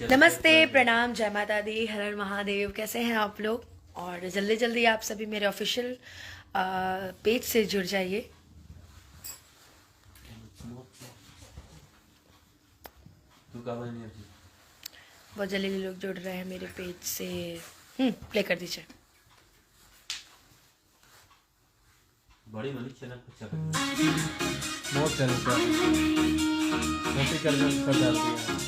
नमस्ते, प्रणाम, जय माता दी, हर हर महादेव। कैसे हैं आप लोग? और जल्दी जल्दी आप सभी मेरे ऑफिशियल पेज से जुड़ जाइए। बहुत जल्दी लोग जुड़ रहे हैं मेरे पेज से। प्ले कर दीजिए। बड़ी मनी चैनल पर चल मोर चैनल पर मोटी कर डालती है।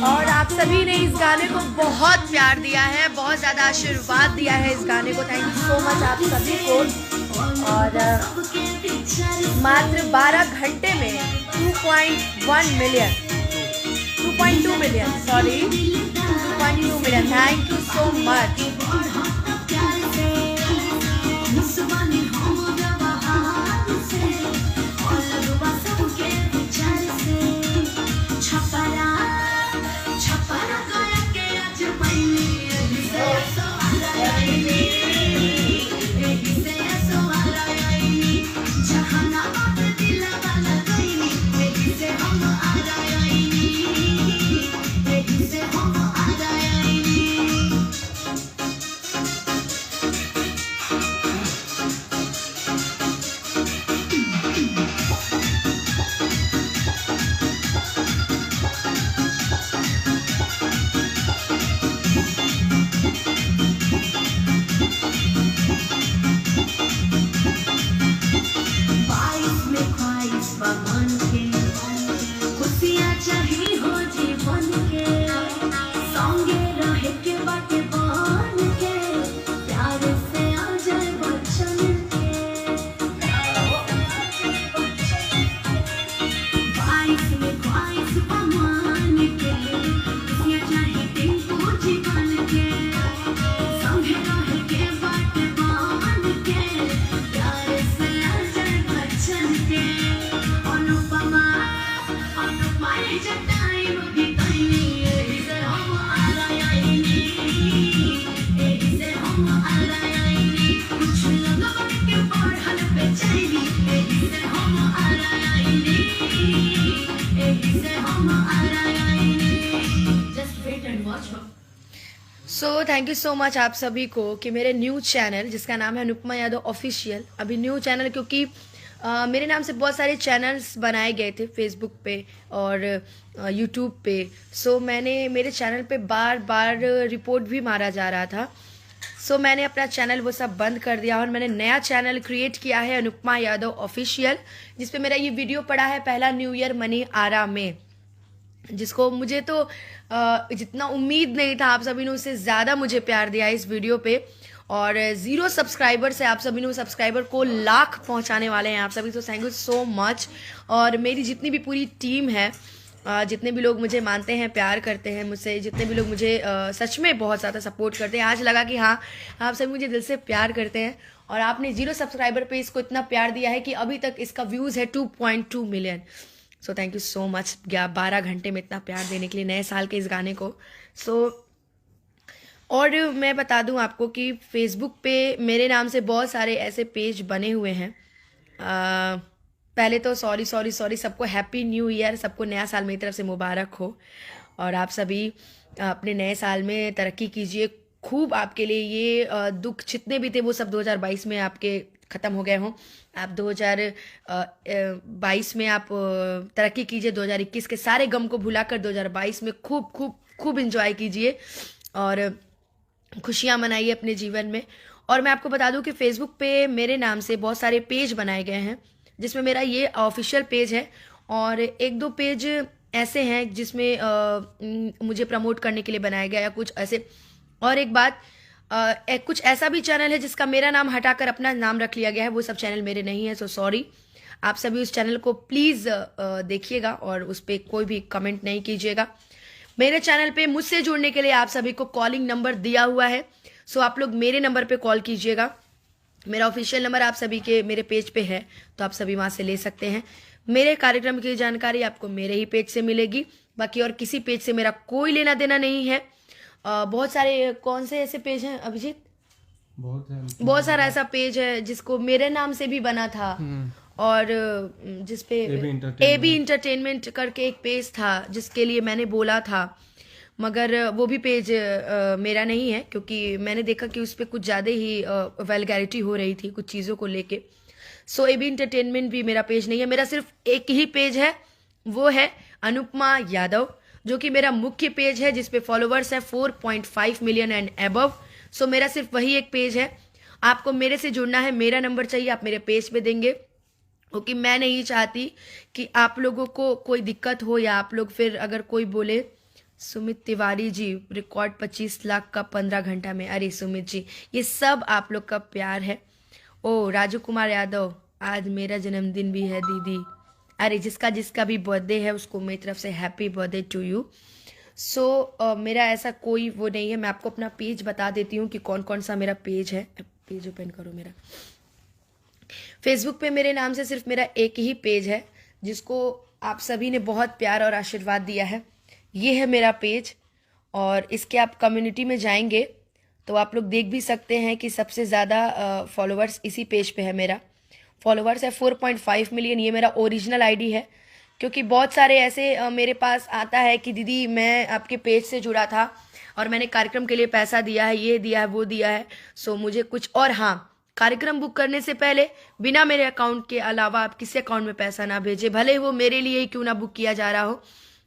और आप सभी ने इस गाने को बहुत प्यार दिया है, बहुत ज़्यादा आशीर्वाद दिया है इस गाने को। थैंक यू सो मच आप सभी को। और मात्र 12 घंटे में 2.2 million thank you so much. So thank you so much आप सभी को कि मेरे न्यू चैनल जिसका नाम है अनुपमा यादव ऑफिशियल, अभी न्यू चैनल क्योंकि मेरे नाम से बहुत सारे चैनल्स बनाए गए थे फेसबुक पे और यूट्यूब पे। सो मैंने मेरे चैनल पे बार बार रिपोर्ट भी मारा जा रहा था। सो मैंने अपना चैनल वो सब बंद कर दिया और मैंने नया चैनल क्रिएट किया है अनुपमा यादव ऑफिशियल, जिसपे मेरा ये वीडियो पड़ा है पहला न्यू ईयर मनी आरा में, जिसको मुझे तो जितना उम्मीद नहीं था आप सभी ने उससे ज़्यादा मुझे प्यार दिया इस वीडियो पे। और 0 सब्सक्राइबर से आप सभी ने सब्सक्राइबर को लाख पहुंचाने वाले हैं आप सभी, तो थैंक यू सो मच। और मेरी जितनी भी पूरी टीम है, जितने भी लोग मुझे मानते हैं, प्यार करते हैं मुझसे, जितने भी लोग मुझे सच में बहुत ज़्यादा सपोर्ट करते हैं, आज लगा कि हाँ आप सभी मुझे दिल से प्यार करते हैं। और आपने 0 सब्सक्राइबर पे इसको इतना प्यार दिया है कि अभी तक इसका व्यूज़ है 2.2 million. So thank you so much 12 घंटे में इतना प्यार देने के लिए नए साल के इस गाने को। और मैं बता दूं आपको कि फेसबुक पे मेरे नाम से बहुत सारे ऐसे पेज बने हुए हैं। पहले तो सॉरी सबको हैप्पी न्यू ईयर, सबको नया साल मेरी तरफ से मुबारक हो। और आप सभी अपने नए साल में तरक्की कीजिए खूब। आपके लिए ये दुख जितने भी थे वो सब 2022 में आपके ख़त्म हो गए हों। आप 2022 में आप तरक्की कीजिए, 2021 के सारे गम को भुलाकर 2022 में खूब खूब खूब इंजॉय कीजिए और खुशियाँ मनाइए अपने जीवन में। और मैं आपको बता दूं कि फेसबुक पे मेरे नाम से बहुत सारे पेज बनाए गए हैं, जिसमें मेरा ये ऑफिशियल पेज है और एक दो पेज ऐसे हैं जिसमें मुझे प्रमोट करने के लिए बनाया गया या कुछ ऐसे। और एक बात, कुछ ऐसा भी चैनल है जिसका मेरा नाम हटाकर अपना नाम रख लिया गया है, वो सब चैनल मेरे नहीं है, सो सॉरी। आप सभी उस चैनल को प्लीज़ देखिएगा और उस पर कोई भी कमेंट नहीं कीजिएगा। मेरे चैनल पे मुझसे जुड़ने के लिए आप सभी को कॉलिंग नंबर दिया हुआ है, सो आप लोग मेरे नंबर पे कॉल कीजिएगा। मेरा ऑफिशियल नंबर आप सभी के मेरे पेज पे है, तो आप सभी वहाँ से ले सकते हैं। मेरे कार्यक्रम की जानकारी आपको मेरे ही पेज से मिलेगी, बाकी और किसी पेज से मेरा कोई लेना देना नहीं है। बहुत सारे कौन से ऐसे पेज हैं अभिजीत? बहुत सारा ऐसा पेज है जिसको मेरे नाम से भी बना था और जिसपे एबी इंटरटेनमेंट करके एक पेज था जिसके लिए मैंने बोला था, मगर वो भी पेज मेरा नहीं है क्योंकि मैंने देखा कि उस पर कुछ ज़्यादा ही वल्गैरिटी हो रही थी कुछ चीज़ों को लेके। सो एबी इंटरटेनमेंट भी मेरा पेज नहीं है, मेरा सिर्फ एक ही पेज है, वो है अनुपमा यादव, जो कि मेरा मुख्य पेज है जिसपे फॉलोवर्स है 4.5 मिलियन एंड अबव। सो मेरा सिर्फ वही एक पेज है। आपको मेरे से जुड़ना है, मेरा नंबर चाहिए, आप मेरे पेज पे देंगे, क्योंकि मैं नहीं चाहती कि आप लोगों को कोई दिक्कत हो या आप लोग फिर अगर कोई बोले सुमित तिवारी जी रिकॉर्ड 25 लाख का 15 घंटा में। अरे सुमित जी, ये सब आप लोग का प्यार है। ओ राजू कुमार यादव, आज मेरा जन्मदिन भी है दीदी। अरे जिसका जिसका भी बर्थडे है उसको मेरी तरफ से हैप्पी बर्थडे टू यू। सो मेरा ऐसा कोई वो नहीं है। मैं आपको अपना पेज बता देती हूँ कि कौन कौन सा मेरा पेज है। पेज ओपन करो मेरा। फेसबुक पे मेरे नाम से सिर्फ मेरा एक ही पेज है जिसको आप सभी ने बहुत प्यार और आशीर्वाद दिया है। ये है मेरा पेज और इसके आप कम्युनिटी में जाएंगे तो आप लोग देख भी सकते हैं कि सबसे ज़्यादा फॉलोअर्स इसी पेज पे है। मेरा फॉलोअर्स है 4.5 मिलियन। ये मेरा ओरिजिनल आईडी है, क्योंकि बहुत सारे ऐसे मेरे पास आता है कि दीदी मैं आपके पेज से जुड़ा था और मैंने कार्यक्रम के लिए पैसा दिया है, ये दिया है, वो दिया है, सो मुझे कुछ। और हाँ, कार्यक्रम बुक करने से पहले बिना मेरे अकाउंट के अलावा आप किसी अकाउंट में पैसा ना भेजें, भले वो मेरे लिए ही क्यों ना बुक किया जा रहा हो।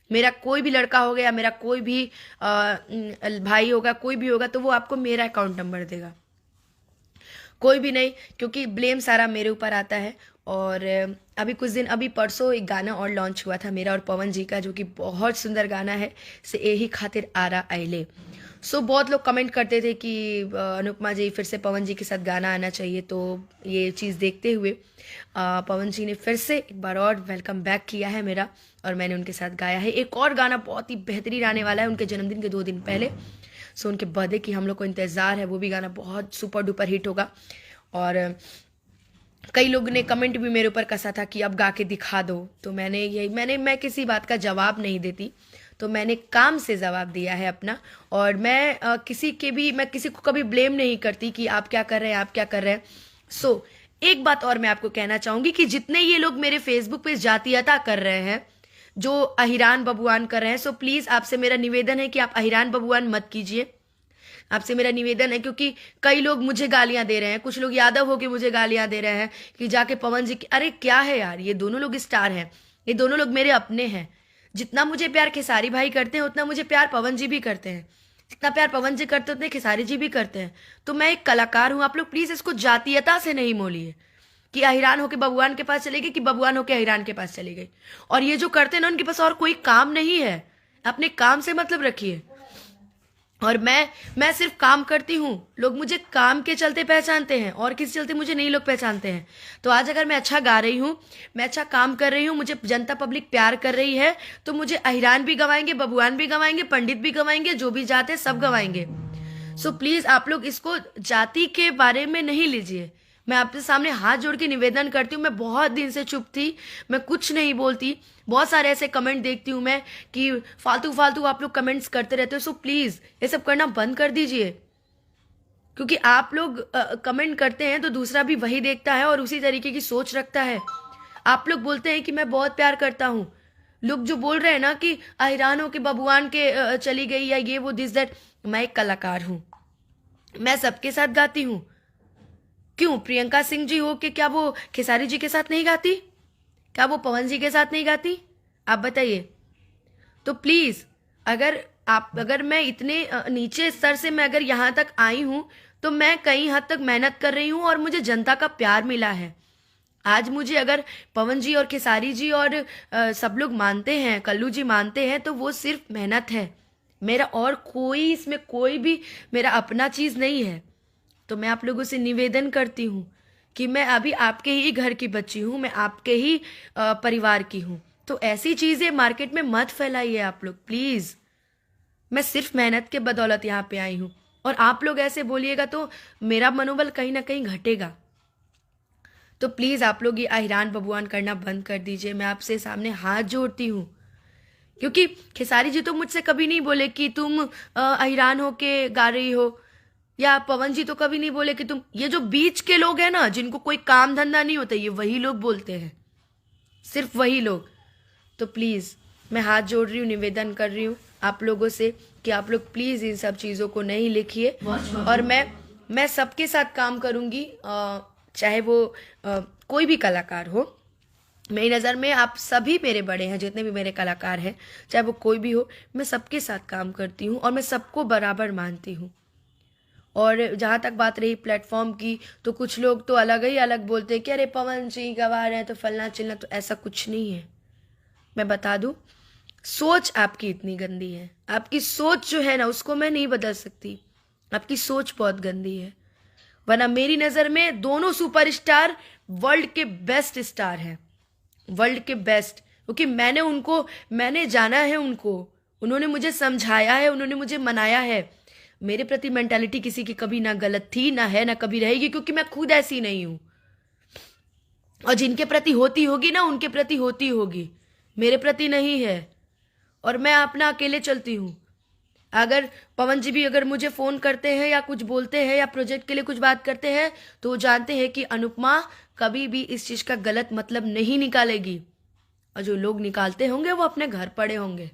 मेरा कोई भी लड़का होगा या मेरा कोई भी भाई होगा, कोई भी होगा, तो वो आपको मेरा अकाउंट नंबर देगा, कोई भी नहीं, क्योंकि ब्लेम सारा मेरे ऊपर आता है। और अभी परसों एक गाना और लॉन्च हुआ था मेरा और पवन जी का, जो कि बहुत सुंदर गाना है, से यही खातिर आरा आइले। सो बहुत लोग कमेंट करते थे कि अनुपमा जी फिर से पवन जी के साथ गाना आना चाहिए, तो ये चीज़ देखते हुए पवन जी ने फिर से एक बार और वेलकम बैक किया है मेरा और मैंने उनके साथ गाया है। एक और गाना बहुत ही बेहतरीन आने वाला है उनके जन्मदिन के 2 दिन पहले। सो उनके बर्थडे की हम लोग को इंतज़ार है, वो भी गाना बहुत सुपर डुपर हिट होगा। और कई लोगों ने कमेंट भी मेरे ऊपर कसा था कि अब गा के दिखा दो, तो मैं किसी बात का जवाब नहीं देती, तो मैंने काम से जवाब दिया है अपना। और मैं किसी को कभी ब्लेम नहीं करती कि आप क्या कर रहे हैं, आप क्या कर रहे हैं। सो एक बात और मैं आपको कहना चाहूंगी कि जितने ये लोग मेरे फेसबुक पे जातीयता कर रहे हैं, जो अहिरान बबुआन कर रहे हैं, सो प्लीज आपसे मेरा निवेदन है कि आप अहिरान बबुआन मत कीजिए। आपसे मेरा निवेदन है, क्योंकि कई लोग मुझे गालियां दे रहे हैं, कुछ लोग यादव होके मुझे गालियां दे रहे हैं कि जाके पवन जी की। अरे क्या है यार, ये दोनों लोग स्टार हैं, ये दोनों लोग मेरे अपने हैं। जितना मुझे प्यार खेसारी भाई करते हैं उतना मुझे प्यार पवन जी भी करते हैं, जितना प्यार पवन जी करते हैं उतने खेसारी जी भी करते हैं। तो मैं एक कलाकार हूं, आप लोग प्लीज इसको जातीयता से नहीं मोलिए कि अहिरान होके बबुआन के पास चली गई कि बबुआन होके अहिरान के पास चली गई। और ये जो करते हैं ना, उनके पास और कोई काम नहीं है, अपने काम से मतलब रखिए। और मैं सिर्फ काम करती हूँ, लोग मुझे काम के चलते पहचानते हैं और किसी चलते मुझे नहीं लोग पहचानते हैं। तो आज अगर मैं अच्छा गा रही हूँ, मैं अच्छा काम कर रही हूँ, मुझे जनता पब्लिक प्यार कर रही है, तो मुझे अहिरान भी गवाएंगे, बबुआन भी गवाएंगे, पंडित भी गवाएंगे, जो भी जाते हैं सब गवाएंगे। सो प्लीज आप लोग इसको जाति के बारे में नहीं लीजिए। मैं आपके सामने हाथ जोड़ के निवेदन करती हूँ, मैं बहुत दिन से चुप थी, मैं कुछ नहीं बोलती। बहुत सारे ऐसे कमेंट देखती हूँ मैं कि फालतू फालतू आप लोग कमेंट्स करते रहते हो। सो प्लीज ये सब करना बंद कर दीजिए, क्योंकि आप लोग कमेंट करते हैं तो दूसरा भी वही देखता है और उसी तरीके की सोच रखता है। आप लोग बोलते हैं कि मैं बहुत प्यार करता हूँ, लोग जो बोल रहे हैं ना कि अहिरानों के बबुआन के चली गई या ये वो दिस दैट, मैं एक कलाकार हूँ, मैं सबके साथ गाती हूँ। क्यों प्रियंका सिंह जी हो के क्या वो खेसारी जी के साथ नहीं गाती? क्या वो पवन जी के साथ नहीं गाती? आप बताइए। तो प्लीज अगर मैं इतने नीचे स्तर से मैं अगर यहाँ तक आई हूं तो मैं कई हद तक मेहनत कर रही हूं और मुझे जनता का प्यार मिला है। आज मुझे अगर पवन जी और खेसारी जी और सब लोग मानते हैं, कल्लू जी मानते हैं, तो वो सिर्फ मेहनत है मेरा, और कोई इसमें कोई भी मेरा अपना चीज नहीं है। तो मैं आप लोगों से निवेदन करती हूँ कि मैं अभी आपके ही घर की बच्ची हूँ, मैं आपके ही परिवार की हूँ, तो ऐसी चीजें मार्केट में मत फैलाइए आप लोग प्लीज। मैं सिर्फ मेहनत के बदौलत यहाँ पे आई हूँ, और आप लोग ऐसे बोलिएगा तो मेरा मनोबल कहीं ना कहीं घटेगा। तो प्लीज आप लोग ये अहिरान बबुआन करना बंद कर दीजिए। मैं आपसे सामने हाथ जोड़ती हूँ, क्योंकि खेसारी जी तो मुझसे कभी नहीं बोले कि तुम अहिरान होके गा रही हो, या पवन जी तो कभी नहीं बोले कि तुम, ये जो बीच के लोग हैं ना, जिनको कोई काम धंधा नहीं होता, ये वही लोग बोलते हैं, सिर्फ वही लोग। तो प्लीज मैं हाथ जोड़ रही हूँ, निवेदन कर रही हूँ आप लोगों से कि आप लोग प्लीज इन सब चीजों को नहीं लिखिए, और मैं सबके साथ काम करूंगी, चाहे वो कोई भी कलाकार हो। मेरी नज़र में आप सभी मेरे बड़े हैं, जितने भी मेरे कलाकार हैं, चाहे वो कोई भी हो, मैं सबके साथ काम करती हूँ और मैं सबको बराबर मानती हूँ। और जहाँ तक बात रही प्लेटफॉर्म की, तो कुछ लोग तो अलग ही अलग बोलते हैं कि अरे पवन जी गवा रहे हैं तो फलना चिलना, तो ऐसा कुछ नहीं है। मैं बता दूं, सोच आपकी इतनी गंदी है, आपकी सोच जो है ना उसको मैं नहीं बदल सकती, आपकी सोच बहुत गंदी है। वरना मेरी नज़र में दोनों सुपरस्टार वर्ल्ड के बेस्ट स्टार हैं, वर्ल्ड के बेस्ट, क्योंकि मैंने जाना है उनको, उन्होंने मुझे समझाया है, उन्होंने मुझे मनाया है। मेरे प्रति मेंटालिटी किसी की कभी ना गलत थी, ना है, ना कभी रहेगी, क्योंकि मैं खुद ऐसी नहीं हूं। और जिनके प्रति होती होगी ना, उनके प्रति होती होगी, मेरे प्रति नहीं है। और मैं अपना अकेले चलती हूँ। अगर पवन जी भी अगर मुझे फोन करते हैं या कुछ बोलते हैं या प्रोजेक्ट के लिए कुछ बात करते हैं, तो वो जानते हैं कि अनुपमा कभी भी इस चीज का गलत मतलब नहीं निकालेगी, और जो लोग निकालते होंगे वो अपने घर पड़े होंगे,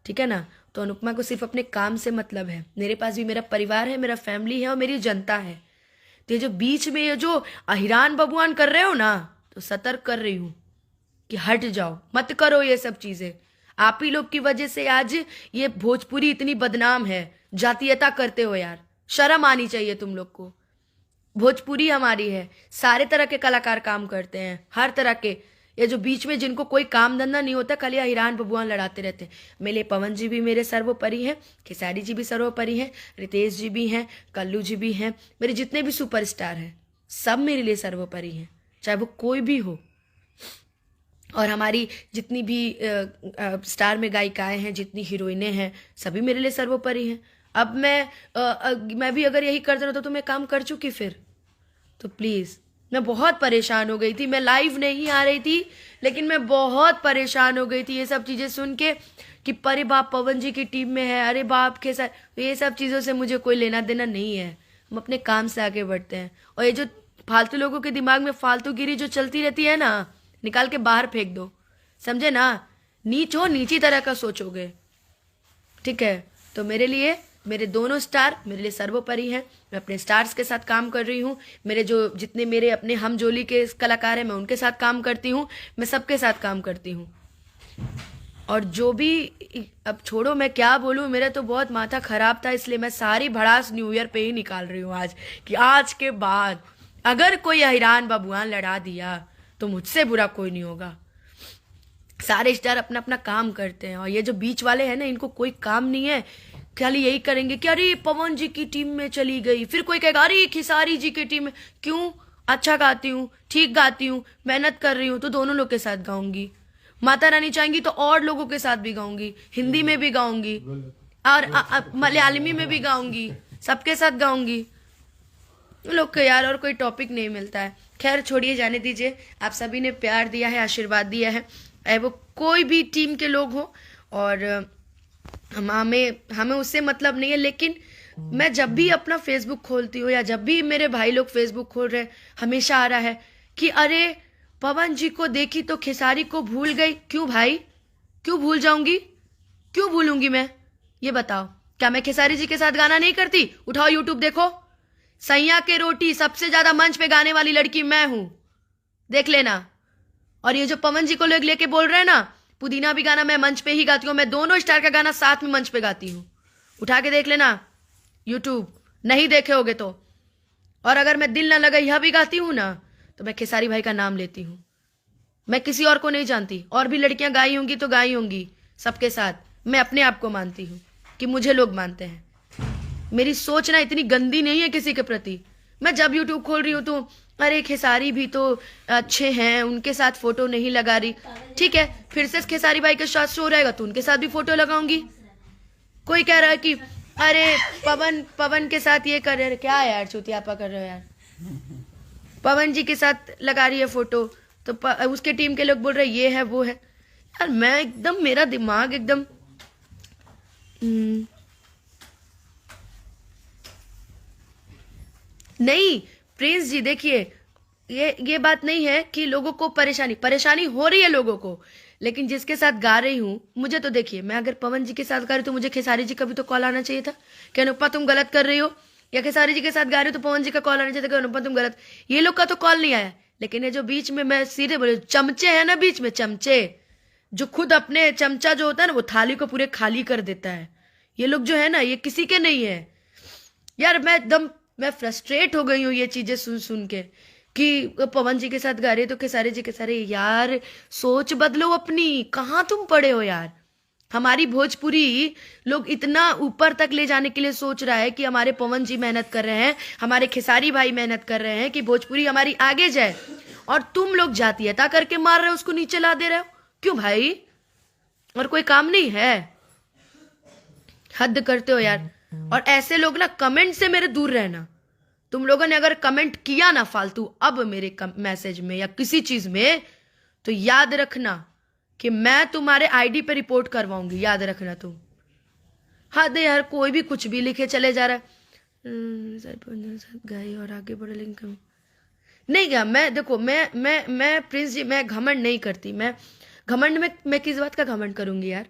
ठीक है ना। तो अनुपमा को सिर्फ अपने काम से मतलब है। मेरे पास भी मेरा परिवार है, मेरा फैमिली है और मेरी जनता है। तो ये जो बीच में ये जो अहिरान बबुआन कर रहे हो ना, तो सतर्क कर रही हूं कि हट जाओ, मत करो ये सब चीजें। आप ही लोग की वजह से आज ये भोजपुरी इतनी बदनाम है। जातीयता करते हो यार, शर्म आनी चाहिए तुम लोग को। भोजपुरी हमारी है, सारे तरह के कलाकार काम करते हैं, हर तरह के। ये जो बीच में जिनको कोई काम धंधा नहीं होता, खाली अहिरान बबुआन लड़ाते रहते हैं। मेरे पवन जी भी मेरे सर्वोपरि हैं, खेसारी जी भी सर्वोपरि हैं, रितेश जी भी हैं, कल्लू जी भी हैं, मेरे जितने भी सुपरस्टार हैं सब मेरे लिए सर्वोपरि हैं, चाहे वो कोई भी हो। और हमारी जितनी भी स्टार में गायिकाएं हैं, जितनी हीरोइनें हैं, सभी मेरे लिए सर्वोपरि हैं। अब मैं भी अगर यही करते रहता तो मैं काम कर चुकी फिर। तो प्लीज़, मैं बहुत परेशान हो गई थी, मैं लाइव नहीं आ रही थी, लेकिन मैं बहुत परेशान हो गई थी ये सब चीज़ें सुन के कि परे बाप पवन जी की टीम में है, अरे बाप के साथ। तो ये सब चीज़ों से मुझे कोई लेना देना नहीं है, हम अपने काम से आगे बढ़ते हैं। और ये जो फालतू लोगों के दिमाग में फालतूगिरी जो चलती रहती है ना, निकाल के बाहर फेंक दो, समझे ना। नीच हो, नीची तरह का सोचोगे, ठीक है। तो मेरे लिए मेरे दोनों स्टार मेरे लिए सर्वोपरि हैं। मैं अपने स्टार्स के साथ काम कर रही हूँ, मेरे जो जितने मेरे अपने हम जोली के कलाकार हैं, मैं उनके साथ काम करती हूँ, मैं सबके साथ काम करती हूँ। और जो भी, अब छोड़ो मैं क्या बोलूँ, मेरा तो बहुत माथा खराब था, इसलिए मैं सारी भड़ास न्यू ईयर पे ही निकाल रही हूँ आज, कि आज के बाद अगर कोई अहिरान बबुआन लड़ा दिया तो मुझसे बुरा कोई नहीं होगा। सारे स्टार अपना अपना काम करते हैं, और ये जो बीच वाले हैं ना, इनको कोई काम नहीं है, खाली यही करेंगे कि अरे पवन जी की टीम में चली गई, फिर कोई कहेगा अरे खेसारी जी की टीम में। क्यों? अच्छा गाती हूँ, ठीक गाती हूँ, मेहनत कर रही हूँ, तो दोनों लोग के साथ गाऊंगी। माता रानी चाहेंगी तो और लोगों के साथ भी गाऊंगी, हिंदी में भी गाऊंगी और मलयालमी में भी गाऊंगी, सबके साथ गाऊंगी। लोग को यार और कोई टॉपिक नहीं मिलता है। खैर छोड़िए, जाने दीजिए। आप सभी ने प्यार दिया है, आशीर्वाद दिया है, चाहे वो कोई भी टीम के लोग हो, और हमें उससे मतलब नहीं है। लेकिन मैं जब भी अपना फेसबुक खोलती हूँ, या जब भी मेरे भाई लोग फेसबुक खोल रहे हैं, हमेशा आ रहा है कि अरे पवन जी को देखी तो खेसारी को भूल गई। क्यों भाई, क्यों भूल जाऊंगी, क्यों भूलूंगी मैं? ये बताओ, क्या मैं खेसारी जी के साथ गाना नहीं करती? उठाओ यूट्यूब देखो, सैया के रोटी सबसे ज्यादा मंच पे गाने वाली लड़की मैं हूं, देख लेना। और ये जो पवन जी को लोग लेके बोल रहे हैं ना, पुदीना भी गाना मैं मंच पे ही गाती हूँ, मैं दोनों स्टार का गाना साथ में मंच पे गाती हूँ, उठा के देख लेना यूट्यूब, नहीं देखे होगे तो। और अगर मैं दिल ना लगा यह भी गाती हूँ ना, तो मैं खेसारी भाई का नाम लेती हूँ, मैं किसी और को नहीं जानती। और भी लड़कियां गाई होंगी तो गाई होंगी सबके साथ, मैं अपने आप को मानती हूँ कि मुझे लोग मानते हैं। मेरी सोच ना इतनी गंदी नहीं है किसी के प्रति। मैं जब यूट्यूब खोल रही हूँ तो अरे खेसारी भी तो अच्छे हैं, उनके साथ फोटो नहीं लगा रही, ठीक है, फिर से खेसारी भाई के साथ शो रहेगा तो उनके साथ भी फोटो लगाऊंगी। कोई कह रहा है कि अरे पवन के साथ ये कर रहे हैं, क्या यार चुतियापा कर रहे हो यार, पवन जी के साथ लगा रही है फोटो तो उसके टीम के लोग बोल रहे ये है वो है। यार मैं एकदम, मेरा दिमाग एकदम नहीं। प्रिंस जी देखिए, ये बात नहीं है कि लोगों को परेशानी हो रही है लोगों को, लेकिन जिसके साथ गा रही हूं, मुझे तो देखिए, मैं अगर पवन जी के साथ गा रही तो मुझे खेसारी जी का भी तो कॉल आना चाहिए था कि अनुपमा तुम गलत कर रही हो, या खेसारी जी के साथ गा रही हो तो पवन जी का कॉल आना चाहिए था कि अनुपमा तुम गलत। ये लोग का तो कॉल नहीं आया, लेकिन ये जो बीच में, मैं सीधे बोले, चमचे है ना बीच में, चमचे जो खुद अपने, चमचा जो होता है ना वो थाली को पूरे खाली कर देता है, ये लोग जो है ना ये किसी के नहीं है। यार मैं फ्रस्ट्रेट हो गई हूँ ये चीजें सुन सुन के कि पवन जी के साथ गा रही है तो खेसारी जी के सारे। यार सोच बदलो अपनी, कहाँ तुम पड़े हो यार। हमारी भोजपुरी लोग इतना ऊपर तक ले जाने के लिए सोच रहा है कि हमारे पवन जी मेहनत कर रहे हैं, हमारे खेसारी भाई मेहनत कर रहे हैं कि भोजपुरी हमारी आगे जाए, और तुम लोग जातीयता करके मार रहे हो, उसको नीचे ला दे रहे हो। क्यों भाई, और कोई काम नहीं है? हद करते हो यार। और ऐसे लोग ना, कमेंट से मेरे दूर रहना। तुम लोगों ने अगर कमेंट किया ना फालतू अब मेरे मैसेज में या किसी चीज में, तो याद रखना कि मैं तुम्हारे आईडी पे रिपोर्ट करवाऊंगी, याद रखना तुम। हद यार, कोई भी कुछ भी लिखे चले जा रहा है। गाई और आगे बढ़े लिंक नहीं गया। मैं देखो, मैं प्रिंस जी, मैं घमंड नहीं करती। मैं घमंड में, मैं किस बात का घमंड करूंगी यार?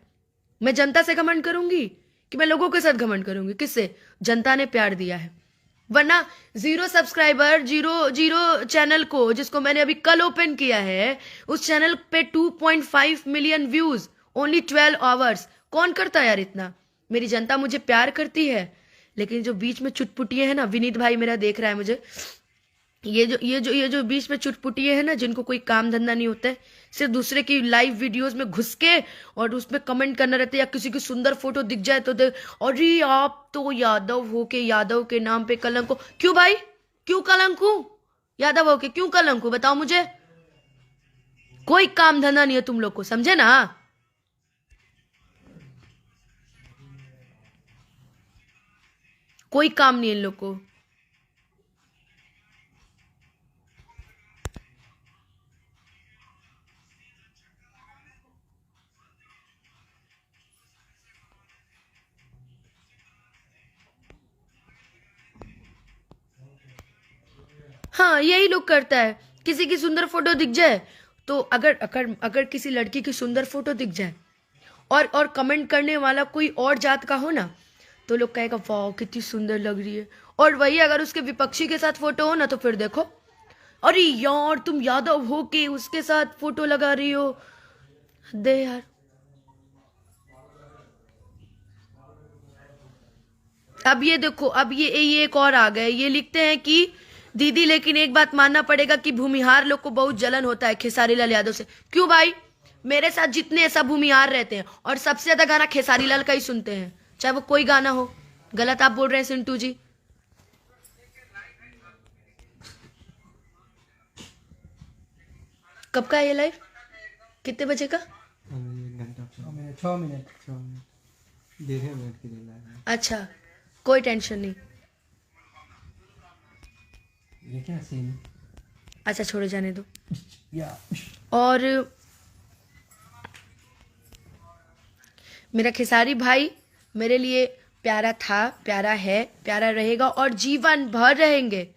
मैं जनता से घमंड करूंगी कि मैं लोगों के साथ घमंड करूंगी? किससे? जनता ने प्यार दिया है। वरना 0 सब्सक्राइबर, 0 चैनल को, जिसको मैंने अभी कल ओपन किया है, उस चैनल पे 2.5 मिलियन व्यूज, ओनली 12 आवर्स। कौन करता है यार इतना? मेरी जनता मुझे प्यार करती है, लेकिन जो बीच में चुटपुटिये है ना, विनीत भाई मेरा देख रहा है मुझे, ये जो बीच में चुटपुटिये है ना, जिनको कोई काम धंधा नहीं होता है, सिर्फ दूसरे की लाइव वीडियोस में घुस के और उसमें कमेंट करना रहता है, या किसी की सुंदर फोटो दिख जाए तो अरे आप तो यादव हो के यादव के नाम पे कलंक हो। क्यों भाई, क्यों कलंक हूं? यादव हो के क्यों कलंक हूं, बताओ मुझे। कोई काम धंधा नहीं है तुम लोग को, समझे ना? कोई काम नहीं है इन लोग को। हाँ, यही लोग करता है। किसी की सुंदर फोटो दिख जाए तो अगर किसी लड़की की सुंदर फोटो दिख जाए और कमेंट करने वाला कोई और जात का हो ना, तो लोग कहेगा वाह कितनी सुंदर लग रही है। और वही अगर उसके विपक्षी के साथ फोटो हो ना, तो फिर देखो अरे यार तुम यादव हो के उसके साथ फोटो लगा रही हो। दे यार, अब ये देखो, अब ये एक और आ गए, ये लिखते हैं कि दीदी लेकिन एक बात मानना पड़ेगा कि भूमिहार लोग को बहुत जलन होता है खेसारी लाल यादव से। क्यों भाई? मेरे साथ जितने सब भूमिहार रहते हैं और सबसे ज्यादा गाना खेसारी लाल का ही सुनते हैं, चाहे वो कोई गाना हो। गलत आप बोल रहे हैं सिंटू जी। कब का है ये लाइव? कितने बजे का? 6 मिनट देखे बैठ के देना। अच्छा, कोई टेंशन नहीं। ये क्या सीन? अच्छा छोड़ो, जाने दो। या और मेरा खेसारी भाई मेरे लिए प्यारा था, प्यारा है, प्यारा रहेगा और जीवन भर रहेंगे।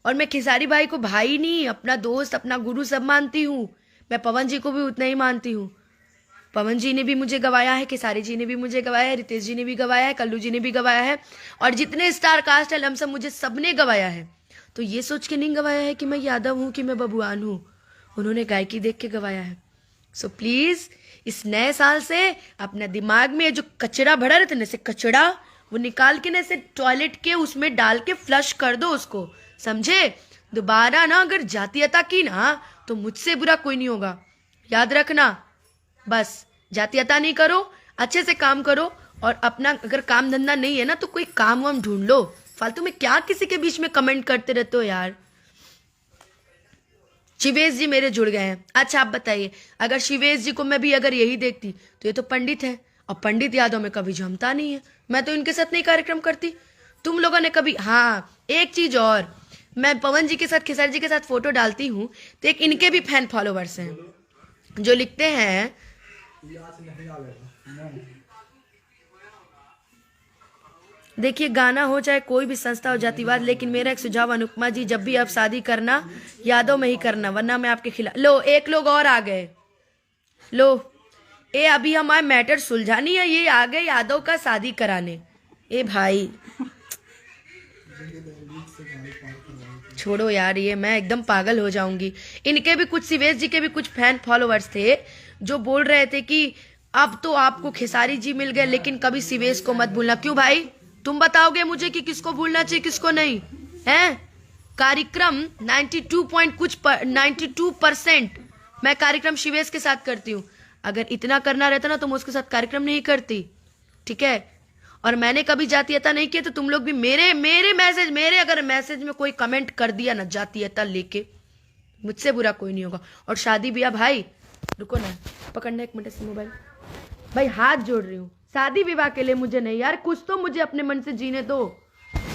और मैं खेसारी भाई को भाई नहीं, अपना दोस्त, अपना गुरु सब मानती हूँ। मैं पवन जी को भी उतना ही मानती हूँ। पवन जी ने भी मुझे गवाया है, खेसारी जी ने भी मुझे गवाया है, रितेश जी ने भी गवाया है, कल्लू जी ने भी गवाया है, और जितने स्टार कास्ट है लमसम मुझे सबने गवाया है। तो ये सोच के नहीं गवाया है कि मैं यादव हूँ, कि मैं बबुआन हूँ, उन्होंने गायकी देख के गवाया है। सो प्लीज इस नए साल से अपना दिमाग में जो कचरा भरा रहता है, जैसे कचरा वो निकाल के ना ऐसे टॉयलेट के उसमें डाल के फ्लश कर दो उसको, समझे? दोबारा ना अगर जातीयता की ना तो मुझसे बुरा कोई नहीं होगा, याद रखना। बस जातीयता नहीं करो, अच्छे से काम करो, और अपना अगर काम धंधा नहीं है ना तो कोई काम वाम ढूंढ लो। फालतू में क्या किसी के बीच में कमेंट करते रहते हो यार। शिवेश जी मेरे जुड़ गए हैं। अच्छा आप बताइए, अगर शिवेश जी को मैं भी अगर यही देखती तो ये तो पंडित है, और पंडित यादव में कभी जमता नहीं है, मैं तो इनके साथ नहीं कार्यक्रम करती। तुम लोगों ने कभी, हाँ एक चीज और, मैं पवन जी के साथ खेसारी जी के साथ फोटो डालती हूँ तो एक इनके भी फैन फॉलोवर्स हैं जो लिखते हैं, देखिए गाना हो चाहे कोई भी संस्था हो, जातिवाद, लेकिन मेरा एक सुझाव अनुपमा जी, जब भी आप शादी करना यादव में ही करना, वरना मैं आपके खिलाफ। लो एक लोग और आ गए, लो ये अभी हमारा मैटर सुलझा नहीं है, ये आ गए यादव का शादी कराने। ए भाई छोड़ो यार, ये मैं एकदम पागल हो जाऊंगी। इनके भी कुछ, शिवेश जी के भी कुछ फैन फॉलोअर्स थे जो बोल रहे थे कि अब तो आपको खेसारी जी मिल गए लेकिन कभी शिवेश को मत भूलना। क्यों भाई, तुम बताओगे मुझे कि किसको भूलना चाहिए किसको नहीं है? कार्यक्रम 92% मैं कार्यक्रम शिवेश के साथ करती हूँ। अगर इतना करना रहता ना तो मैं उसके साथ कार्यक्रम नहीं करती, ठीक है? और मैंने कभी जातीयता नहीं किया, तो तुम लोग भी मेरे अगर मैसेज में कोई कमेंट कर दिया ना जातीयता लेके, मुझसे बुरा कोई नहीं होगा। और शादी ब्याह, भाई रुको ना, पकड़ना एक मिनट से मोबाइल, भाई हाथ जोड़ रही हूँ, शादी विवाह के लिए मुझे नहीं यार, कुछ तो मुझे अपने मन से जीने दो।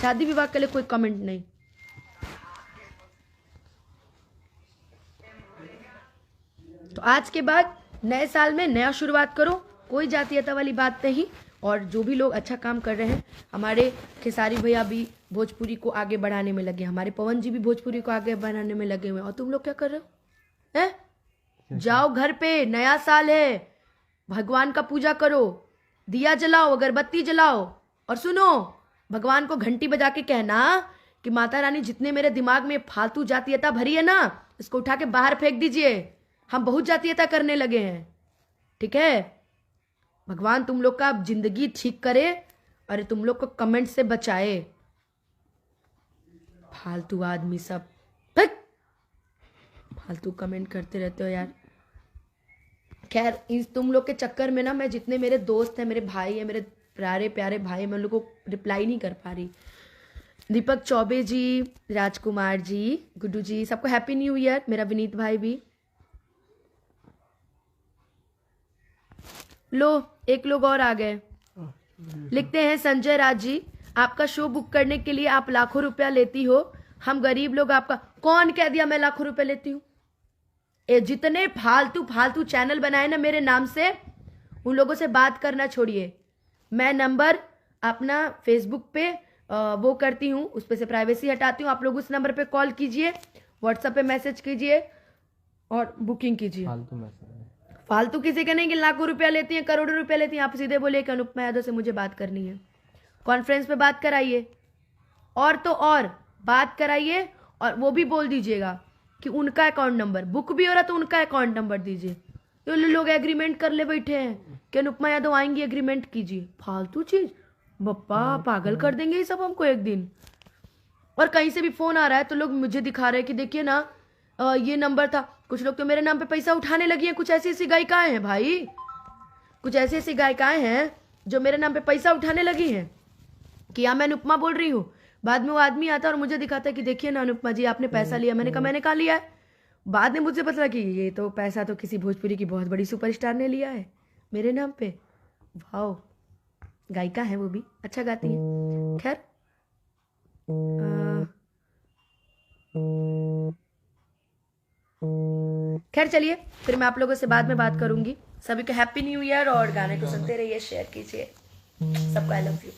शादी विवाह के लिए कोई कमेंट नहीं। तो आज के बाद नए साल में नया शुरुआत करो, कोई जातीयता वाली बात नहीं। और जो भी लोग अच्छा काम कर रहे हैं, हमारे खेसारी भैया भी भोजपुरी को आगे बढ़ाने में लगे, हमारे पवन जी भी भोजपुरी को आगे बढ़ाने में लगे हुए हैं, और तुम लोग क्या कर रहे हो? हैं? जाओ घर पे, नया साल है, भगवान का पूजा करो, दिया जलाओ, अगरबत्ती जलाओ, और सुनो, भगवान को घंटी बजा के कहना कि माता रानी जितने मेरे दिमाग में फालतू जातीयता भरी है ना, इसको उठा के बाहर फेंक दीजिए, हम बहुत जातीयता करने लगे हैं, ठीक है? भगवान तुम लोग का जिंदगी ठीक करे, अरे तुम लोग को कमेंट से बचाए। फालतू आदमी सब, फालतू कमेंट करते रहते हो यार। खैर तुम लोग के चक्कर में ना मैं जितने मेरे दोस्त हैं, मेरे भाई हैं, मेरे प्यारे प्यारे भाई, मैं उन लोगों को रिप्लाई नहीं कर पा रही। दीपक चौबे जी, राजकुमार जी, गुड्डू जी, सबको हैप्पी न्यू ईयर। मेरा विनीत भाई भी। लो एक लोग और आ गए, लिखते हैं संजय राज जी, आपका शो बुक करने के लिए आप लाखों रुपया लेती हो, हम गरीब लोग आपका। कौन कह दिया मैं लाखों रुपए लेती हूँ? जितने फालतू चैनल बनाए ना मेरे नाम से, उन लोगों से बात करना छोड़िए। मैं नंबर अपना फेसबुक पे वो करती हूँ, उस पे से प्राइवेसी हटाती हूँ। आप लोग उस नंबर पे कॉल कीजिए, व्हाट्सएप पे मैसेज कीजिए और बुकिंग कीजिए। फालतू किसी का नहीं कि लाखों रुपया लेती हैं, करोड़ों रुपया लेती हैं। आप सीधे बोले कि अनुपमा यादव से मुझे बात करनी है, कॉन्फ्रेंस पे बात कराइए, और तो और बात कराइए, और वो भी बोल दीजिएगा कि उनका अकाउंट नंबर, बुक भी हो रहा तो उनका अकाउंट नंबर दीजिए। तो लोग एग्रीमेंट कर ले बैठे हैं कि अनुपमा यादव आएंगी, एग्रीमेंट कीजिए। फालतू चीज, बप्पा पागल कर देंगे ये सब हमको एक दिन। और कहीं से भी फोन आ रहा है तो लोग मुझे दिखा रहे हैं कि देखिए ना ये नंबर था। कुछ लोग तो मेरे नाम पे पैसा उठाने लगी हैं। कुछ ऐसी ऐसी गायिकाएं हैं भाई, कुछ ऐसी ऐसी गायिकाएं हैं जो मेरे नाम पे पैसा उठाने लगी हैं कि मैं अनुपमा बोल रही हूँ। बाद में वो आदमी आता और मुझे दिखाता है कि देखिए ना अनुपमा जी आपने पैसा लिया। मैंने कहा मैंने कहा लिया है? बाद में मुझे पता कि ये तो पैसा तो किसी भोजपुरी की बहुत बड़ी सुपरस्टार ने लिया है मेरे नाम पे। वाओ, गायिका है वो भी, अच्छा गाती है। खैर चलिए, फिर मैं आप लोगों से बाद में बात करूंगी। सभी को हैप्पी न्यू ईयर, और गाने को सुनते रहिए, शेयर कीजिए। सबको आई लव यू।